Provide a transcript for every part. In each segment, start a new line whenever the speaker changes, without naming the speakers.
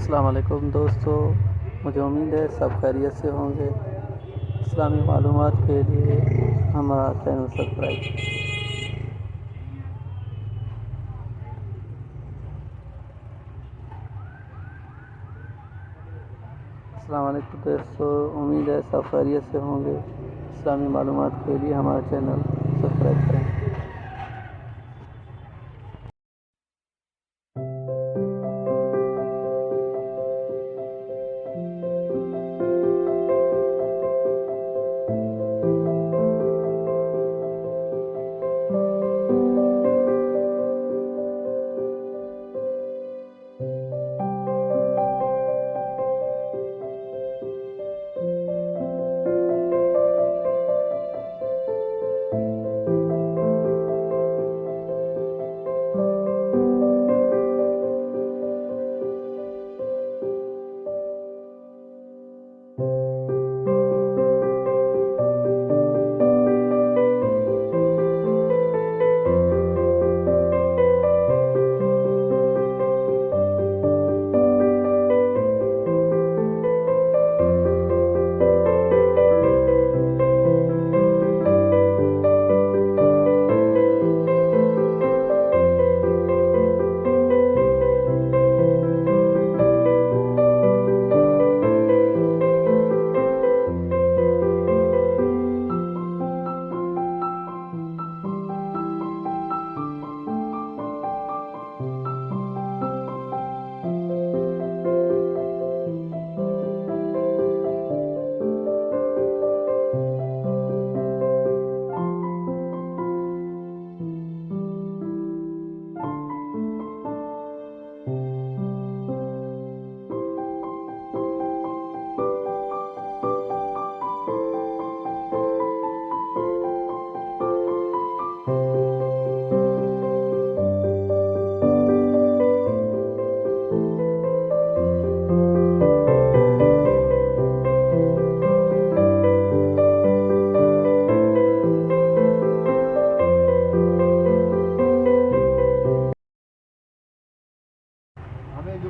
अस्सलाम वालेकुम दोस्तों, मुझे उम्मीद है सब खैरियत से होंगे। इस्लामी मालूमात के लिए हमारा चैनल सब्सक्राइब। अस्सलाम वालेकुम दोस्तों, उम्मीद है सब खैरियत से होंगे। इस्लामी मालूमात के लिए हमारा चैनल सब्सक्राइब करें।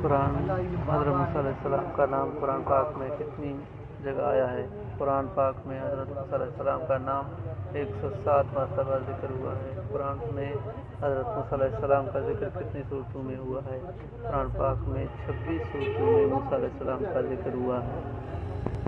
कुरान हज़रत मूसा अलैहिस्सलाम का नाम कुरान पाक में कितनी जगह आया है? कुरान पाक में हज़रत मूसा अलैहिस्सलाम का नाम 107 मरतबा जिक्र हुआ है। कुरान में हज़रत मूसा अलैहिस्सलाम का जिक्र कितनी सूरतों में हुआ है? कुरान पाक में 26 सूरतों में मूसा अलैहिस्सलाम का जिक्र हुआ है।